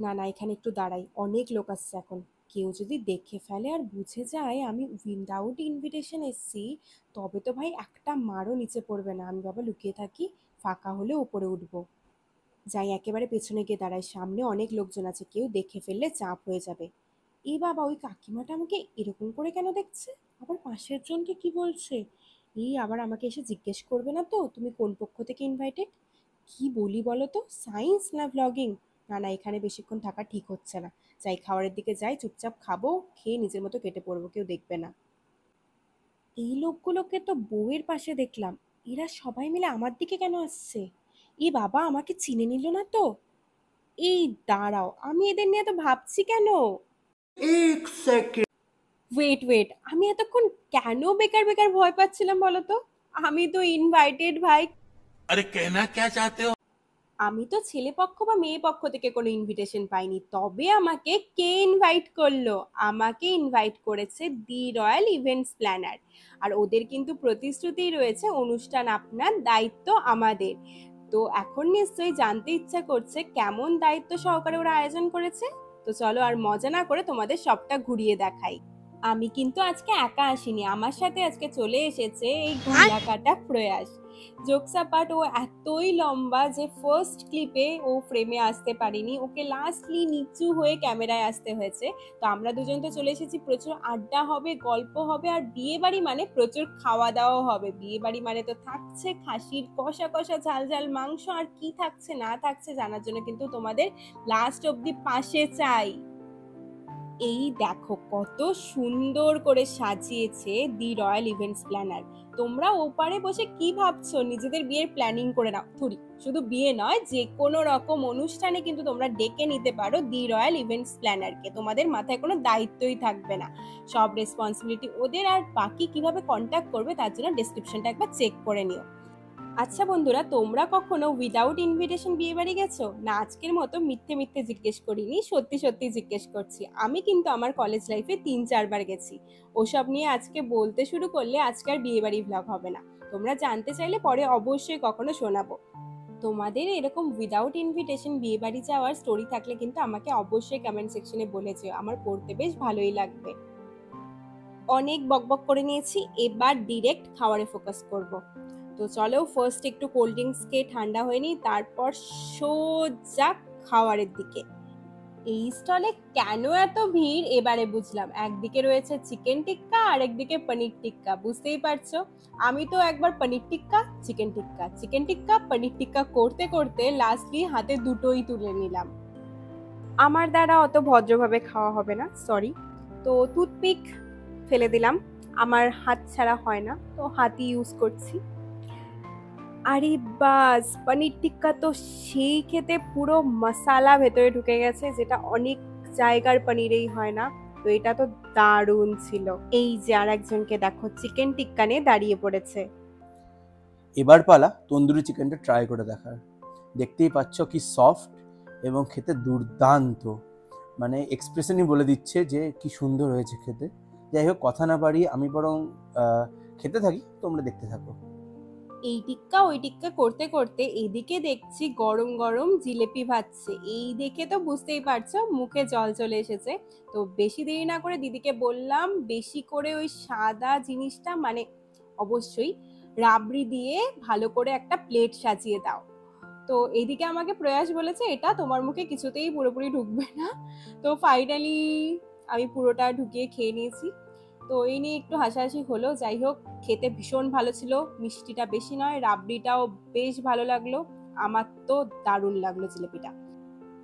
না না, এখানে একটু দাঁড়াই, অনেক লোক আসছে এখন। কেউ যদি দেখে ফেলে আর বুঝে যায় আমি উইদাউট ইনভিটেশন এসছি, তবে তো ভাই একটা মারও নিচে পড়বে না। আমি বাবা লুকিয়ে থাকি, ফাঁকা হলে ওপরে উঠবো। যাই একেবারে পেছনে গিয়ে দাঁড়াই, সামনে অনেক লোকজন আছে, কেউ দেখে ফেললে চাপ হয়ে যাবে। এই বাবা, ওই কাকিমাটা আমাকে এরকম করে কেন দেখছে? আবার পাশের জনকে কি বলছে? এই আবার আমাকে এসে জিজ্ঞেস করবে না তো তুমি কোন পক্ষ থেকে ইনভাইটেড? কি বলি বলো তো, সায়েন্স না ভ্লগিং? না না, এখানে বেশিক্ষণ থাকা ঠিক হচ্ছে না। যাই খাবারের দিকে যাই, চুপচাপ খাবো, খেয়ে নিজের মতো কেটে পড়বো, কেউ দেখবে না। এই লোকগুলোকে তো বউয়ের পাশে দেখলাম, এরা সবাই মিলে আমার দিকে কেন আসছে? এ বাবা, আমাকে চিনে নিল না তো? এই দাঁড়াও, আমি এদের নিয়ে তো ভাবছি কেন? ওয়েট ওয়েট, আমি এতক্ষণ কেন বেকার বেকার ভয় পাচ্ছিলাম বলো তো? আমি তো ইনভাইটেড ভাই। अरे कहना क्या चाहते हो? আমি তো ছেলে পক্ষ বা মেয়ে পক্ষ থেকে কোনো ইনভিটেশন পাইনি, তবে আমাকে কে ইনভাইট করলো? আমাকে ইনভাইট করেছে দি রয়্যাল ইভেন্টস প্ল্যানার। আর ওদের কিন্তু প্রতিশ্রুতি রয়েছে, অনুষ্ঠান আপনার, দায়িত্ব আমাদের। তো এখন নিশ্চয়ই জানতে ইচ্ছা করছে কেমন দায়িত্ব সহকারে ওরা আয়োজন করেছে। তো চলো আর মজা না করে তোমাদের সবটা ঘুরিয়ে দেখাই। আমি কিন্তু আজকে একা আসিনি, আমার সাথে আজকে চলে এসেছে এই ঘোলা কাটা প্রয়াস। জোকস অ্যাপার্ট, ও এতই লম্বা যে ফার্স্ট ক্লিপে ও ফ্রেমে আসতে পারিনি, ওকে লাস্টলি নিচু হয়ে ক্যামেরায় আসতে হয়েছে। তো আমরা দুজন তো চলে এসেছি, প্রচুর আড্ডা হবে, গল্প হবে, আর বিয়ে বাড়ি মানে প্রচুর খাওয়া দাওয়া হবে। বিয়ে বাড়ি মানে তো থাকছে খাসির কষা কষা ঝাল ঝাল মাংস, আর কি থাকছে না থাকছে জানার জন্য কিন্তু তোমাদের লাস্ট অব্দি পাশে চাই। এই দেখো কত সুন্দর করে সাজিয়েছে দি রয়্যাল ইভেন্টস প্ল্যানার। তোমরা ওপারে বসে কি ভাবছো? নিজেদের বিয়ের প্ল্যানিং করে নাও। থুরি, শুধু বিয়ে নয়, যে কোনো রকম অনুষ্ঠানে কিন্তু তোমরা ডেকে নিতে পারো দি রয়্যাল ইভেন্টস প্ল্যানারকে, তোমাদের মাথায় কোনো দায়িত্বই থাকবে না, সব রেসপন্সিবিলিটি ওদের। আর বাকি কিভাবে কন্ট্যাক্ট করবে তার জন্য ডেসক্রিপশনটা একবার চেক করে নিও। আচ্ছা বন্ধুরা, তোমরা কখনো উইদাউট ইনভিটেশন বিয়ে বাড়ি গেছো? না আজকের মতো মিথ্যে মিথ্যে জিজ্ঞেস করিনি, সত্যি সত্যি জিজ্ঞেস করছি। আমি কিন্তু আমার কলেজ লাইফে 3-4 বার গেছি। ওসব নিয়ে আজকে বলতে শুরু করলে আজকের বিয়ে বাড়ি ভ্লগ হবে না। তোমরা জানতে চাইলে পরে অবশ্যই কখনো শোনাবো। তোমাদের এরকম উইদাউট ইনভিটেশন বিয়ে বাড়ি যাওয়ার স্টোরি থাকলে কিন্তু আমাকে অবশ্যই কমেন্ট সেকশনে বলে যেও, আমার পড়তে বেশ ভালোই লাগবে। অনেক বকবক করে নিয়েছি, এবার ডিরেক্ট খাবারে ফোকাস করব। তো চলো ফার্স্ট একটু কোল্ড ড্রিঙ্কস খেয়ে ঠান্ডা হয়নি, তারপর সোজা খাবারের দিকে। এই স্টলে কেন এত ভিড় এবারে বুঝলাম। একদিকে রয়েছে চিকেন টিক্কা আর একদিকে পনির টিক্কা, বুঝতেই পারছো। আমি তো একবার পনির টিক্কা চিকেন টিক্কা, চিকেন টিক্কা পনির টিক্কা করতে করতে লাস্টলি হাতে দুটোই তুলে নিলাম। আমার দ্বারা অত ভদ্রভাবে খাওয়া হবে না, সরি। তো টুথপিক ফেলে দিলাম, আমার হাত ছাড়া হয় না, তো হাতই ইউজ করছি। আরে বাস, পনির টিক্কা তো সেই খেতে, পুরো মশালা ভেতরে ঢুকে গেছে, যেটা অনেক জায়গার পনিরেই হয় না। তো এটা তো দারুণ ছিল। এই যে আর একজনকে দেখো চিকেন টিক্কা নিয়ে দাঁড়িয়ে পড়েছে। এবার পালা তন্দুরি চিকেনটা ট্রাই করে দেখার। দেখতেই পাচ্ছ কি সফট এবং খেতে দুর্দান্ত, মানে এক্সপ্রেশনই বলে দিচ্ছে যে কি সুন্দর হয়েছে খেতে। যাই হোক, কথা না বাড়িয়ে আমি বরং খেতে থাকি, তোমরা দেখতে থাকো। এই টিক্কা ওই টিক্কা করতে করতে এদিকে দেখছি গরম গরম জিলেপি ভাজছে। এই দেখে তো বুঝতেই পারছো মুখে জল চলে এসেছে। তো বেশি দেরি না করে দিদিকে বললাম বেশি করে ওই সাদা জিনিসটা, মানে অবশ্যই রাবড়ি দিয়ে ভালো করে একটা প্লেট সাজিয়ে দাও। তো এইদিকে আমাকে প্রয়াস বলেছে এটা তোমার মুখে কিছুতেই পুরোপুরি ঢুকবে না। তো ফাইনালি আমি পুরোটা ঢুকিয়ে খেয়ে নিয়েছি। তো এই নিয়ে একটু হাসাহাসি হলো। যাই হোক, খেতে ভীষণ ভালো ছিল, মিষ্টিটা বেশি নয়, রাবড়িটাও বেশ ভালো লাগলো। আমার তো দারুণ লাগলো জিলিপিটা।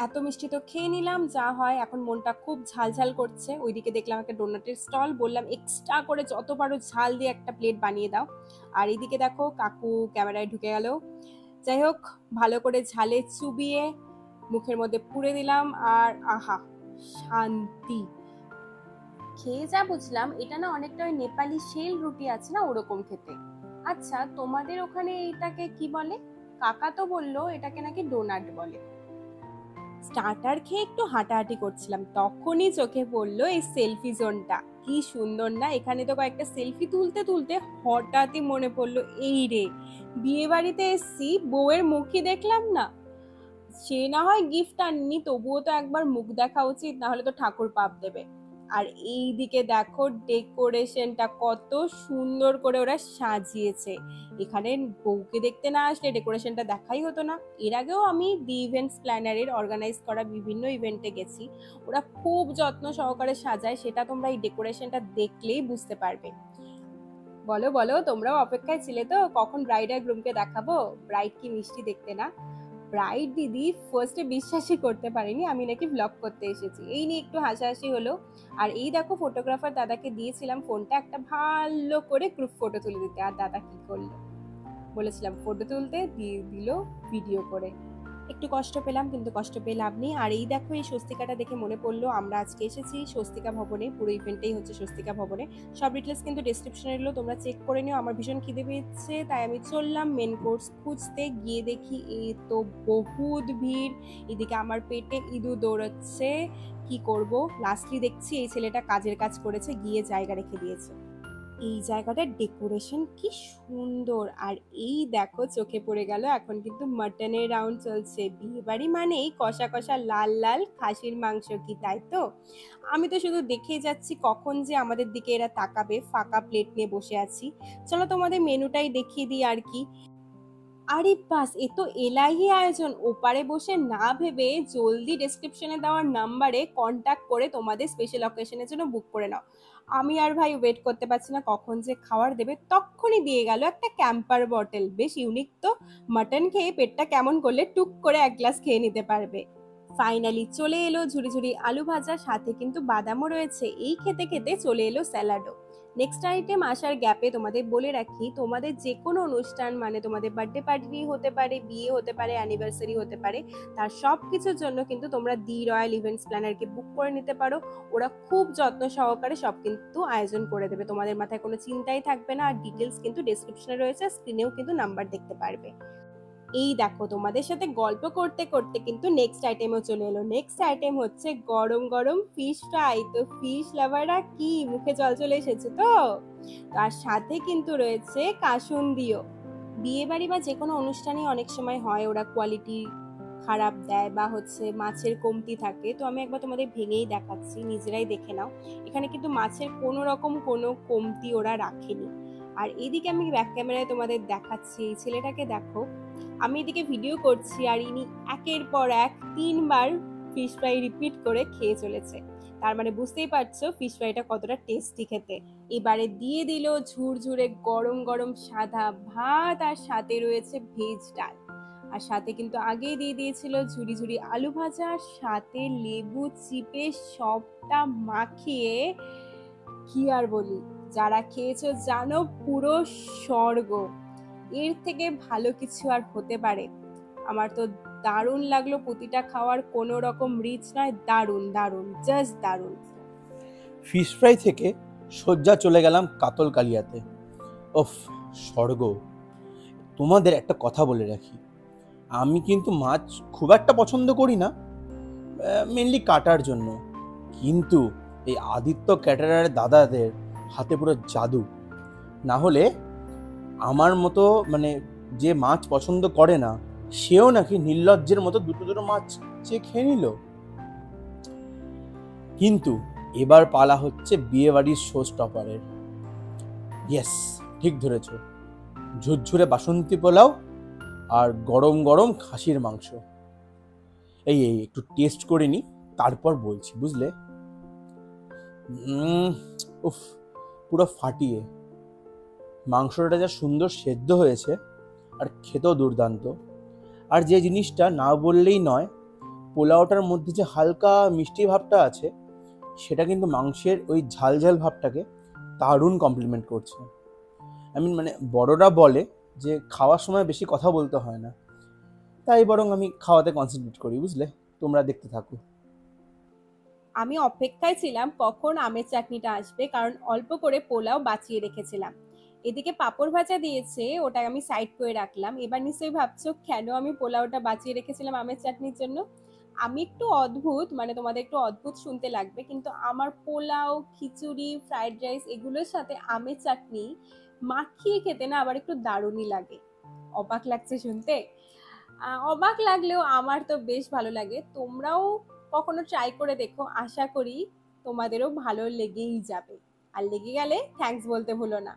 এত মিষ্টি তো খেয়ে নিলাম, যা হয়। এখন মনটা খুব ঝালঝাল করছে। ওইদিকে দেখলাম একটা ডোনাটের স্টল, বললাম এক্সট্রা করে যত পারো ঝাল দিয়ে একটা প্লেট বানিয়ে দাও। আর এইদিকে দেখো কাকু ক্যামেরায় ঢুকে গেল। যাই হোক, ভালো করে ঝালে চুবিয়ে মুখের মধ্যে পুরে দিলাম, আর আহা শান্তি। খেয়ে যা বুঝলাম এটা না অনেকটা ওই নেপালি শেল রুটি আছে না, ওরকম খেতে। আচ্ছা তোমাদের ওখানে এটাকে কি বলে? কাকা তো বললো এটাকে নাকি ডোনাট বলে। স্টার্টার খেয়ে একটু হাঁটাহাঁটি করছিলাম, তখনই চোখে পড়লো এই সেলফি জোনটা। কি সুন্দর না! এখানে তো কয়েকটা সেলফি তুলতে তুলতে হঠাৎই মনে পড়লো, এই রে বিয়ে বাড়িতে এসছি, বউয়ের মুখই দেখলাম না। সে না হয় গিফট আননি, তবুও তো একবার মুখ দেখা উচিত, না হলে তো ঠাকুর পাপ দেবে। আর এই দিকে দেখো ডেকোরেশনটা কত সুন্দর করে ওরা সাজিয়েছে। এখানে বউকে দেখতে না আসলে ডেকোরেশনটা দেখাই হতো না। এর আগেও আমি দি ইভেন্টস প্ল্যানারের অর্গানাইজ করা বিভিন্ন ইভেন্টে গেছি, ওরা খুব যত্ন সহকারে সাজায়, সেটা তোমরা এই ডেকোরেশনটা দেখলেই বুঝতে পারবে। বলো বলো, তোমরাও অপেক্ষায় ছিলে তো কখন ব্রাইড আর গ্রুমকে দেখাবো? ব্রাইড কি মিষ্টি দেখতে না! ব্রাইড দিদি ফার্স্টে বিশ্বাসই করতে পারেনি আমি নাকি ব্লগ করতে এসেছি, এই নিয়ে একটু হাসাহাসি হলো। আর এই দেখো ফটোগ্রাফার দাদাকে দিয়েছিলাম ফোনটা একটা ভালো করে গ্রুপ ফটো তুলে দিতে, আর দাদা কি করলো, বলেছিলাম ফটো তুলতে, দিয়ে দিল ভিডিও করে। একটু কষ্ট পেলাম, কিন্তু কষ্ট পেয়ে লাভ নেই। আর এই দেখো এই স্বস্তিকাটা দেখে মনে পড়লো আমরা আজকে এসেছি স্বস্তিকা ভবনে, পুরো ইভেন্টটাই হচ্ছে স্বস্তিকা ভবনে। সব ডিটেলস কিন্তু ডেসক্রিপশনে এলো, তোমরা চেক করে নিও। আমার ভীষণ খিদে পেয়েছে, তাই আমি চললাম মেন কোর্স খুঁজতে। গিয়ে দেখি এই তো বহুত ভিড়, এদিকে আমার পেটে ইঁদুর দৌড়াচ্ছে, কি করব। লাস্টলি দেখছি এই ছেলেটা কাজের কাজ করেছে, গিয়ে জায়গা রেখে দিয়েছে। এই জায়গাটার ডেকোরেশন কি সুন্দর। আর এই দেখো চোখে পড়ে গেল এখন কিন্তু মাটনের রাউন্ড চলছে। বিয়ে বাড়ি মানেই কষা কষা লাল লাল খাসির মাংস, কি তাই তো? আমি তো শুধু দেখেই যাচ্ছি কখন যে আমাদের দিকে এরা তাকাবে, ফাঁকা প্লেট নিয়ে বসে আছি। চলো তোমাদের মেনুটাই দেখিয়ে দিই আর কি। আরে বাস, এ তো এলাহি আয়োজন। ওপারে বসে না ভেবে জলদি ডেসক্রিপশনে দেওয়ার নাম্বারে কন্ট্যাক্ট করে তোমাদের স্পেশাল অকেশনের জন্য বুক করে নাও। আমি আর ভাই ওয়েট করতে পারছি না কখন যে খাবার দেবে। তখনই দিয়ে গেল একটা ক্যাম্পার বটল, বেশ ইউনিক তো। মাটন খেয়ে পেটটা কেমন করলে টুক করে এক গ্লাস খেয়ে নিতে পারবে। ফাইনালি চলে এলো ঝুড়ি ঝুড়ি আলু ভাজা, সাথে কিন্তু বাদামও রয়েছে। এই খেতে খেতে চলে এলো স্যালাডও। নেক্সট আইটেম আসার গ্যাপে তোমাদের বলে রাখি, তোমাদের যে কোনো অনুষ্ঠান, মানে তোমাদের বার্থডে পার্টি হতে পারে, বিয়ে হতে পারে, অ্যানিভার্সারি হতে পারে, তার সব কিছুর জন্য কিন্তু তোমরা দি রয়্যাল ইভেন্টস প্ল্যানারকে বুক করে নিতে পারো। ওরা খুব যত্ন সহকারে সব কিন্তু আয়োজন করে দেবে, তোমাদের মাথায় কোনো চিন্তাই থাকবে না। আর ডিটেলস কিন্তু ডেসক্রিপশনে রয়েছে, স্ক্রিনেও কিন্তু নাম্বার দেখতে পারবে। এই দেখো তোমাদের সাথে গল্প করতে করতে কিন্তু নেক্সট আইটেমও চলে এলো। নেক্সট আইটেম হচ্ছে গরম গরম ফিশ ফ্রাই। তো ফিশ লাভাররা কি মুখে জল চলে এসেছে তো? তার সাথে কিন্তু রয়েছে কাসুন্দিও। বিয়ে বাড়ি বা যে কোনো অনুষ্ঠানে অনেক সময় হয় ওরা কোয়ালিটি খারাপ দেয় বা হচ্ছে মাছের কমতি থাকে, তো আমি একবার তোমাদের ভেঙেই দেখাচ্ছি, নিজেরাই দেখে নাও। এখানে কিন্তু মাছের কোনো রকম কোনো কমতি ওরা রাখেনি। আর এদিকে আমি ব্যাক ক্যামেরায় তোমাদের দেখাচ্ছি, এই ছেলেটাকে দেখো, আমি এদিকে ভিডিও করছি আর ইনি একের পর এক 3বার ফিশ ফ্রাই রিপিট করে খেয়ে চলেছে। তার মানে বুঝতেই পারছো ফিশ ফ্রাইটা কতটা টেস্টি খেতে। এবারে দিয়ে দিল ঝুরঝুরে গরম গরম সাদা ভাত, আর সাথে রয়েছে ভেজ ডাল, আর সাথে কিন্তু আগেই দিয়ে দিয়েছিল ঝুরি ঝুরি আলু ভাজা, সাথে লেবু চিপে সবটা মাখিয়ে। কি আর বলি, যারা খেয়েছো জানো পুরো স্বর্গ। এর থেকে ভালো কিছু আর হতে পারে? আমার তো দারুণ লাগলো প্রতিটা খাওয়ার, কোনো রকম রিচ নয়, দারুণ দারুণ, জাস্ট দারুণ। ফিশ ফ্রাই থেকে সজ্জা চলে গেলাম কাতল কালিয়াতে। ওফ, স্বর্গ। তোমাদের একটা কথা বলে রাখি, আমি কিন্তু মাছ খুব একটা পছন্দ করি না, মেনলি কাটার জন্য। কিন্তু এই আদিত্য ক্যাটারারের দাদাদের হাতে পুরো জাদু। না হলে আমার মতো মানে যে মাছ পছন্দ করে না, সেও নাকি নির্লজ্জের মতো দুটো দুটো মাছ চেয়ে খেয়ে নিল। কিন্তু এবার পালা হচ্ছে বিয়ে বাড়ির শো স্টপারের। ইয়েস, ঠিক ধরেছ, ঝুরঝুরে বাসন্তী পোলাও আর গরম গরম খাসির মাংস। এই এই একটু টেস্ট করে নি, তারপর বলছি, বুঝলে? উফ, পুরো ফাটিয়ে। মাংসটা যা সুন্দর সেদ্ধ হয়েছে, আর খেতেও দুর্দান্ত। আর যে জিনিসটা না বললেই নয়, পোলাওটার মধ্যে যে হালকা মিষ্টি ভাবটা আছে, সেটা কিন্তু মাংসের ওই ঝাল ঝাল ভাবটাকে দারুণ কমপ্লিমেন্ট করছে। মানে বড়রা বলে যে খাওয়ার সময় বেশি কথা বলতে হয় না, তাই বরং আমি খাওয়াতে কনসেন্ট্রেট করি, বুঝলে? তোমরা দেখতে থাকো। আমি অপেক্ষায় ছিলাম কখন আমের চাটনিটা আসবে, কারণ অল্প করে পোলাও বাঁচিয়ে রেখেছিলাম। এদিকে পাঁপড় ভাজা দিয়েছে, ওটা আমি সাইড করে রাখলাম। এবার নিশ্চয়ই ভাবছো কেন আমি পোলাওটা বাঁচিয়ে রেখেছিলাম আমের চাটনির জন্য। আমি একটু অদ্ভুত, মানে তোমাদের একটু অদ্ভুত শুনতে লাগবে, কিন্তু আমার পোলাও, খিচুড়ি, ফ্রাইড রাইস এগুলোর সাথে আমের চাটনি মাখিয়ে খেতে না আবার একটু দারুণই লাগে। অবাক লাগছে শুনতে? অবাক লাগলেও আমার তো বেশ ভালো লাগে। তোমরাও কখনো ট্রাই করে দেখো, আশা করি তোমাদেরও ভালো লেগেই যাবে। আর লেগে গেলে থ্যাঙ্কস বলতে ভুলো না।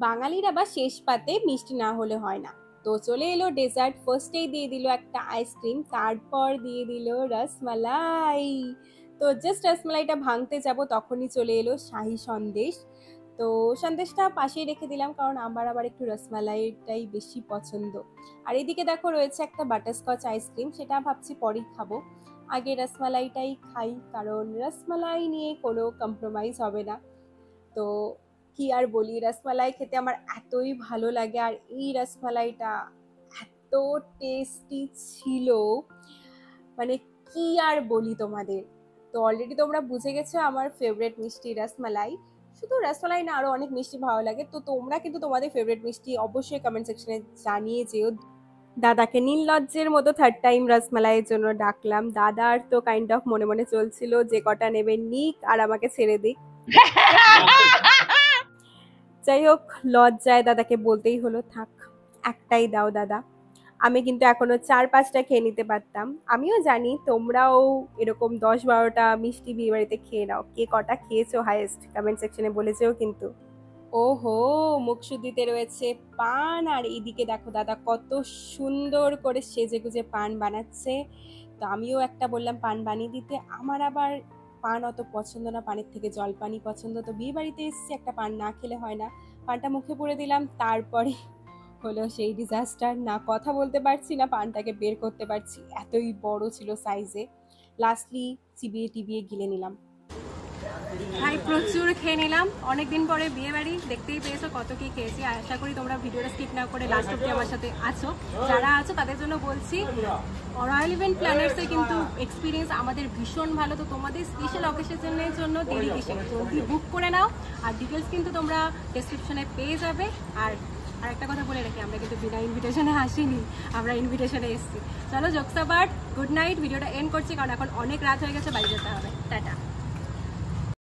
বাঙালির আবার শেষ পাতে মিষ্টি না হলে হয় না। তো চলে এলো ডেজার্ট। ফার্স্টেই দিয়ে দিল একটা আইসক্রিম, তারপর দিয়ে দিল রসমালাই। তো জাস্ট রসমালাইটা ভাঙতে যাব তখনই চলে এলো শাহী সন্দেশ। তো সন্দেশটা পাশেই রেখে দিলাম, কারণ আমার আবার একটু রসমালাইটাই বেশি পছন্দ। আর এদিকে দেখো রয়েছে একটা বাটারস্কচ আইসক্রিম, সেটা ভাবছি পরেই খাবো। আগে রসমালাইটাই খাই, কারণ রসমালাই নিয়ে কোনো কম্প্রোমাইজ হবে না। তো কি আর বলি, রসমালাই খেতে আমার এতই ভালো লাগে, আর এই রসমালাইটা এত টেস্টি ছিল, মানে কি আর বলি তোমাদের। তো অলরেডি তোমরা বুঝে গেছো আমার ফেভারিট মিষ্টি রসমালাই। শুধু রসমালাই না, আরো অনেক মিষ্টি ভালো লাগে। তো তোমরা কিন্তু তোমাদের ফেভারিট মিষ্টি অবশ্যই কমেন্ট সেকশনে জানিয়ে যেও। দাদাকে নির্লজ্জের মতো থার্ড টাইম রসমালাইয়ের জন্য ডাকলাম। দাদার তো কাইন্ড অফ মনে মনে চলছিল যে কটা নেবে নিক আর আমাকে ছেড়ে দিক। যাই হোক, লজ্জায় দাদাকে বলতেই হলো থাক, একটাই দাও দাদা। আমি কিন্তু এখনো 4-5টা খেয়ে নিতে পারতাম। আমিও জানি তোমরাও এরকম 10-12টা মিষ্টি বিয়ে বাড়িতে খেয়ে নাও। কে কটা খেয়েছো হাইয়েস্ট কমেন্ট সেকশনে বলে যেও কিন্তু। ওহো, মুখশুদ্ধিতে রয়েছে পান, আর এইদিকে দেখো দাদা কত সুন্দর করে সেজে গুজে পান বানাচ্ছে। তো আমিও একটা বললাম পান বানিয়ে দিতে। আমার আবার পান অত পছন্দ না, পানের থেকে জলপানই পছন্দ। তো বিয়ে বাড়িতে এসেছি, একটা পান না খেলে হয় না। পানটা মুখে পুরে দিলাম, তারপরে হলো সেই ডিজাস্টার। না কথা বলতে পারছি, না পানটাকে বের করতে পারছি, এতই বড় ছিল সাইজে। লাস্টলি চিবিয়ে টিবিয়ে গিলে নিলাম। ভাই প্রচুর খেয়ে নিলাম। অনেকদিন পরে বিয়ে বাড়ি, দেখতেই পেয়েছো কত কি খেয়েছি। আশা করি তোমরা ভিডিওটা স্কিপ না করে লাস্ট অব্দি আমার সাথে আছো। যারা আছো তাদের জন্য বলছি, রয়্যাল ইভেন্ট প্ল্যানার্সে কিন্তু এক্সপিরিয়েন্স আমাদের ভীষণ ভালো। তো তোমাদের স্পেশাল অকেশনের জন্য দেরি কিসে, জলদি বুক করে নাও। আর ডিটেলস কিন্তু তোমরা ডেসক্রিপশনে পেয়ে যাবে। আর আরেকটা কথা বলে রাখি, আমরা কিন্তু বিনা ইনভিটেশনে আসিনি, আমরা ইনভিটেশনে এসেছি। চলো জোকস অ্যাবাউট, গুড নাইট। ভিডিওটা এন্ড করছি, কারণ এখন অনেক রাত হয়ে গেছে, বাড়ি যেতে হবে। টাটা।